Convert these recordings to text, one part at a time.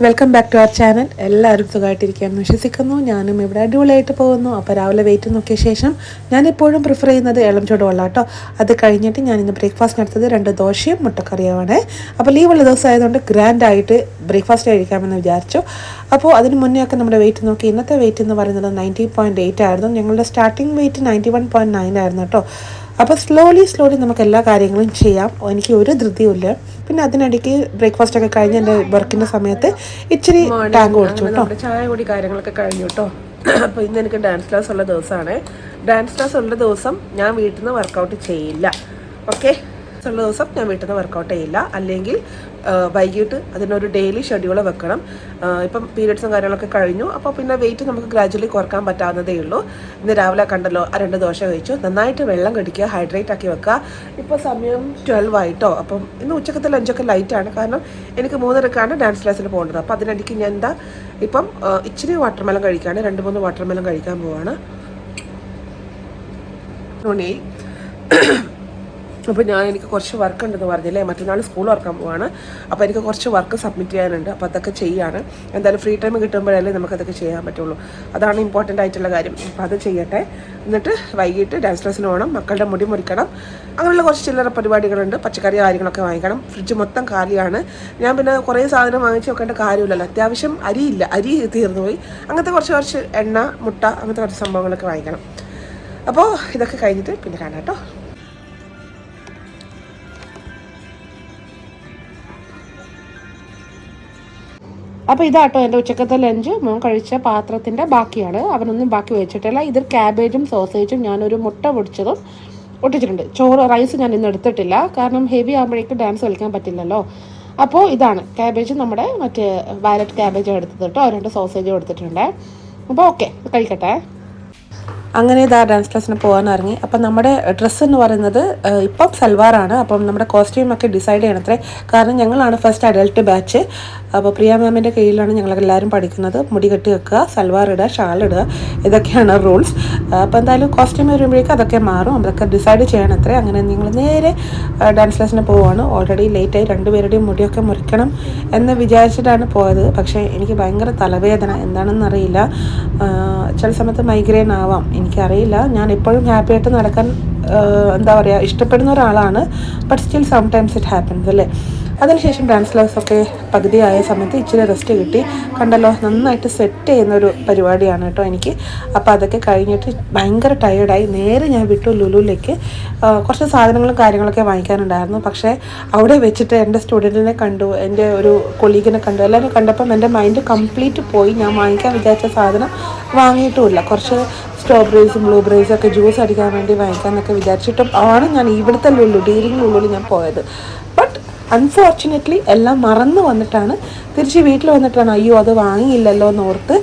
Welcome back to our channel. എല്ലാവരും സുഖമായിട്ടിരിക്കുകയെന്ന് വിശ്വസിക്കുന്നു. ഞാനും ഇവിടെ അടിപൊളിയായിട്ട് പോകുന്നു. അപ്പോൾ രാവിലെ വെയിറ്റ് നോക്കിയ ശേഷം ഞാനെപ്പോഴും പ്രിഫർ ചെയ്യുന്നത് ഇളം ചൂടുവെള്ളം കേട്ടോ. അത് കഴിഞ്ഞിട്ട് ഞാനിന്ന് ബ്രേക്ക്ഫാസ്റ്റ് നടത്തത് 2 ദോശയും മുട്ടക്കറിയുമാണ്. അപ്പോൾ ലീവുള്ള ദിവസം ആയതുകൊണ്ട് ഗ്രാൻഡായിട്ട് ബ്രേക്ക്ഫാസ്റ്റ് കഴിക്കാമെന്ന് വിചാരിച്ചു. അപ്പോൾ അതിന് മുന്നേ ഒക്കെ നമ്മുടെ വെയിറ്റ് നോക്കി. ഇന്നത്തെ വെയിറ്റ് എന്ന് പറയുന്നത് 90.8 ആയിരുന്നു. ഞങ്ങളുടെ സ്റ്റാർട്ടിങ് വെയിറ്റ് 91.9 ആയിരുന്നു കേട്ടോ. അപ്പോൾ സ്ലോലി നമുക്ക് എല്ലാ കാര്യങ്ങളും ചെയ്യാം. എനിക്ക് ഒരു ധൃതിയുമില്ല. പിന്നെ അതിനിടയ്ക്ക് ബ്രേക്ക്ഫാസ്റ്റ് ഒക്കെ കഴിഞ്ഞ് എൻ്റെ വർക്കിൻ്റെ സമയത്ത് ഇച്ചിരി ടാങ്ക് കുടിച്ചു കേട്ടോ. ചായ കൂടി കാര്യങ്ങളൊക്കെ കഴിഞ്ഞു കേട്ടോ. അപ്പോൾ ഇന്ന് എനിക്ക് ഡാൻസ് ക്ലാസ് ഉള്ള ദിവസമാണ്. ഡാൻസ് ക്ലാസ് ഉള്ള ദിവസം ഞാൻ വീട്ടിൽ നിന്ന് വർക്കൗട്ട് ചെയ്യില്ല. ഓക്കെ, ഉള്ള ദിവസം ഞാൻ വീട്ടിൽ നിന്ന് വർക്കൗട്ട് ചെയ്യില്ല. അല്ലെങ്കിൽ വൈകിട്ട് അതിനൊരു ഡെയിലി ഷെഡ്യൂൾ വെക്കണം. ഇപ്പം പീരിയഡ്സും കാര്യങ്ങളൊക്കെ കഴിഞ്ഞു. അപ്പോൾ പിന്നെ വെയിറ്റ് നമുക്ക് ഗ്രാജുവലി കുറക്കാൻ പറ്റാവുന്നതേ ഉള്ളൂ. ഇന്ന് രാവിലെ കണ്ടല്ലോ 2 ദോശ കഴിച്ചു. നന്നായിട്ട് വെള്ളം കുടിക്കുക, ഹൈഡ്രേറ്റ് ആക്കി വെക്കുക. ഇപ്പോൾ സമയം 12 ആയിട്ടോ. അപ്പം ഇന്ന് ഉച്ചക്കത്തെ ലഞ്ചൊക്കെ ലൈറ്റാണ്. കാരണം എനിക്ക് 3:30ക്കാണ് ഡാൻസ് ക്ലാസ്സിൽ പോകേണ്ടത്. അപ്പോൾ അതിനിടയ്ക്ക് ഞാൻ ഇപ്പം ഇച്ചിരി വാട്ടർമെലൺ കഴിക്കുകയാണ്. 2-3 വാട്ടർമെലൺ കഴിക്കാൻ പോവാണ്. അപ്പോൾ എനിക്ക് കുറച്ച് വർക്ക് ഉണ്ടെന്ന് പറഞ്ഞില്ലേ, മറ്റന്നാൾ സ്കൂൾ തുറക്കാൻ പോവാണ്. അപ്പോൾ എനിക്ക് കുറച്ച് വർക്ക് സബ്മിറ്റ് ചെയ്യാനുണ്ട്. അപ്പോൾ അതൊക്കെ ചെയ്യാണ്. എന്തായാലും ഫ്രീ ടൈം കിട്ടുമ്പോഴല്ലേ നമുക്കതൊക്കെ ചെയ്യാൻ പറ്റുള്ളൂ. അതാണ് ഇമ്പോർട്ടൻ്റ് ആയിട്ടുള്ള കാര്യം. അപ്പോൾ അത് ചെയ്യട്ടെ. എന്നിട്ട് വൈകിട്ട് ഡാൻസ് ക്ലാസ്സിന് പോകണം, മക്കളുടെ മുടി മുറിക്കണം, അങ്ങനെയുള്ള കുറച്ച് ചില്ലറ പരിപാടികളുണ്ട്. പച്ചക്കറി കാര്യങ്ങളൊക്കെ വാങ്ങിക്കണം. ഫ്രിഡ്ജ് മൊത്തം കാലിയാണ്. ഞാൻ പിന്നെ കുറേ സാധനം വാങ്ങിച്ച് വെക്കേണ്ട കാര്യമില്ലല്ലോ. അത്യാവശ്യം അരിയില്ല, അരി തീർന്നുപോയി. അങ്ങനത്തെ കുറച്ച് എണ്ണ, മുട്ട, അങ്ങനത്തെ കുറച്ച് സംഭവങ്ങളൊക്കെ വാങ്ങിക്കണം. അപ്പോൾ ഇതൊക്കെ കഴിഞ്ഞിട്ട് പിന്നെ കാണാം കേട്ടോ. അപ്പോൾ ഇതാട്ടോ എൻ്റെ ഉച്ചക്കത്തെ ലഞ്ച്. മോൻ കഴിച്ച പാത്രത്തിൻ്റെ ബാക്കിയാണ്. അവനൊന്നും ബാക്കി വെച്ചിട്ടില്ല. ഇതിൽ ക്യാബേജും സോസേജും ഞാനൊരു മുട്ട പൊടിച്ചതും ഒട്ടിച്ചിട്ടുണ്ട്. റൈസ് ഞാൻ ഇന്ന് എടുത്തിട്ടില്ല. കാരണം ഹെവി ആകുമ്പോഴേക്കും ഡാൻസ് കളിക്കാൻ പറ്റില്ലല്ലോ. അപ്പോൾ ഇതാണ് ക്യാബേജ്, നമ്മുടെ മറ്റേ വയലറ്റ് ക്യാബേജും എടുത്തത് കേട്ടോ. 2 സോസേജും എടുത്തിട്ടുണ്ട്. അപ്പോൾ ഓക്കെ, കഴിക്കട്ടെ. അങ്ങനെ ഇതാ ഡാൻസ് ക്ലാസ്സിന് പോകാൻ ഇറങ്ങി. അപ്പം നമ്മുടെ ഡ്രസ്സ് എന്ന് പറയുന്നത് ഇപ്പം സൽവാറാണ്. അപ്പം നമ്മുടെ കോസ്റ്റ്യൂമൊക്കെ ഡിസൈഡ് ചെയ്യണത്രേ. കാരണം ഞങ്ങളാണ് ഫസ്റ്റ് അഡൽട്ട് ബാച്ച്. അപ്പോൾ പ്രിയ മാമിൻ്റെ കീഴിലാണ് ഞങ്ങളെല്ലാവരും പഠിക്കുന്നത്. മുടി കെട്ടി വെക്കുക, സൽവാർ ഇടുക, ഷാൾ ഇടുക, ഇതൊക്കെയാണ് റൂൾസ്. അപ്പോൾ എന്തായാലും കോസ്റ്റ്യൂം വരുമ്പോഴേക്കും അതൊക്കെ മാറും. അതൊക്കെ ഡിസൈഡ് ചെയ്യണത്രേ. അങ്ങനെ നിങ്ങൾ നേരെ ഡാൻസ് ക്ലാസ്സിന് പോവുകയാണ്. ഓൾറെഡി ലേറ്റായി. 2 പേരുടെയും മുടിയൊക്കെ മുറിക്കണം എന്ന് വിചാരിച്ചിട്ടാണ് പോയത്. പക്ഷേ എനിക്ക് ഭയങ്കര തലവേദന, എന്താണെന്നറിയില്ല. ചില സമയത്ത് മൈഗ്രെയിൻ ആവാം, എനിക്കറിയില്ല. ഞാൻ എപ്പോഴും ഹാപ്പി ആയിട്ട് നടക്കാൻ എന്താ പറയുക, ഇഷ്ടപ്പെടുന്ന ഒരാളാണ്. But still sometimes it happens അല്ലേ. അതിനുശേഷം ഡാൻസ് ക്ലാസ്സൊക്കെ പകുതിയായ സമയത്ത് ഇച്ചിരി റെസ്റ്റ് കിട്ടി. കണ്ടല്ലോ, നന്നായിട്ട് സെറ്റ് ചെയ്യുന്നൊരു പരിപാടിയാണ് കേട്ടോ എനിക്ക്. അപ്പോൾ അതൊക്കെ കഴിഞ്ഞിട്ട് ഭയങ്കര ടയേർഡായി. നേരെ ഞാൻ വിട്ടു ലുലുവിലേക്ക്. കുറച്ച് സാധനങ്ങളും കാര്യങ്ങളൊക്കെ വാങ്ങിക്കാനുണ്ടായിരുന്നു. പക്ഷേ അവിടെ വെച്ചിട്ട് എൻ്റെ സ്റ്റുഡൻറ്റിനെ കണ്ടു, എൻ്റെ ഒരു കൊളീഗിനെ കണ്ടു. എല്ലാവരും കണ്ടപ്പം എൻ്റെ മൈൻഡ് കംപ്ലീറ്റ് പോയി. ഞാൻ വാങ്ങിക്കാൻ വിചാരിച്ച സാധനം വാങ്ങിയിട്ടുമില്ല. കുറച്ച് സ്ട്രോബെറീസും ബ്ലൂബെറീസും ഒക്കെ ജ്യൂസ് അടിക്കാൻ വേണ്ടി വാങ്ങിക്കാമെന്നൊക്കെ വിചാരിച്ചിട്ടും ആണ് ഞാൻ ഇവിടുത്തെ ഡീലിംഗ് ലുലുവിൽ ഞാൻ പോയത്. ബട്ട് അൺഫോർച്ചുനേറ്റ്ലി എല്ലാം മറന്നു വന്നിട്ടാണ് തിരിച്ച് വീട്ടിൽ വന്നിട്ടാണ് അയ്യോ അത് വാങ്ങിയില്ലല്ലോ എന്നോർത്ത്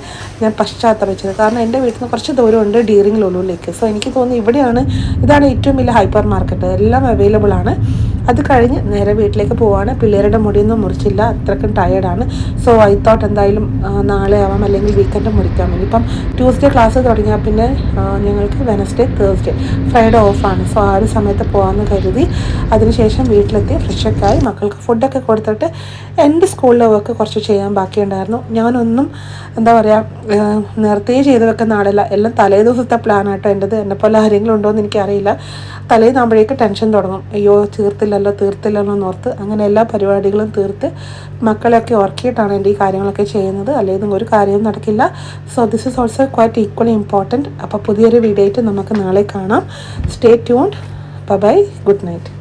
ഞാൻ പശ്ചാത്തപിച്ചത്. കാരണം എൻ്റെ വീട്ടിൽ നിന്ന് കുറച്ച് ദൂരമുണ്ട് ഡീറിംഗ് ലുലുവിലേക്ക്. സോ എനിക്ക് തോന്നുന്നു ഇതാണ് ഏറ്റവും വലിയ ഹൈപ്പർ മാർക്കറ്റ്. എല്ലാം അവൈലബിൾ ആണ്. അത് കഴിഞ്ഞ് നേരെ വീട്ടിലേക്ക് പോവാണ്. പിള്ളേരുടെ മുടിയൊന്നും മുറിച്ചില്ല, അത്രയ്ക്കും ടയേർഡാണ്. സോ ഐ തോട്ട് എന്തായാലും നാളെ ആവാം, അല്ലെങ്കിൽ വീക്കെൻഡ് മുറിക്കാൻ വേണ്ടി. ഇപ്പം ട്യൂസ്ഡേ ക്ലാസ് തുടങ്ങിയാൽ പിന്നെ ഞങ്ങൾക്ക് വെനസ്ഡേ, തേഴ്സ്ഡേ, ഫ്രൈഡേ ഓഫാണ്. സോ ആ ഒരു സമയത്ത് പോകാമെന്ന് കരുതി. അതിനുശേഷം വീട്ടിലെത്തി ഫ്രഷൊക്കെയായി മക്കൾക്ക് ഫുഡൊക്കെ കൊടുത്തിട്ട് എൻ്റെ സ്കൂളിലെ വർക്ക് കുറച്ച് ചെയ്യാൻ ബാക്കിയുണ്ടായിരുന്നു. ഞാനൊന്നും എന്താ പറയുക, നേരത്തെ ചെയ്ത് വെക്കുന്ന ആളല്ല. എല്ലാം തലേ ദിവസത്തെ പ്ലാനാട്ടോ എൻ്റെത്. എന്നെപ്പോലെ ആരെങ്കിലും ഉണ്ടോ എന്ന് എനിക്കറിയില്ല. തലേന്നാകുമ്പോഴേക്ക് ടെൻഷൻ തുടങ്ങും. അയ്യോ തീർത്തില്ലല്ലോ എന്നോർത്ത്. അങ്ങനെ എല്ലാ പരിപാടികളും തീർത്ത് മക്കളെയൊക്കെ ഉറക്കിയിട്ടാണ് എൻ്റെ ഈ കാര്യങ്ങളൊക്കെ ചെയ്യുന്നത്. അല്ലെങ്കിൽ ഒരു കാര്യവും നടക്കില്ല. So this is also quite equally important. അപ്പോൾ പുതിയൊരു വീഡിയോ ആയിട്ട് നമുക്ക് നാളെ കാണാം. Stay tuned. Bye, good night.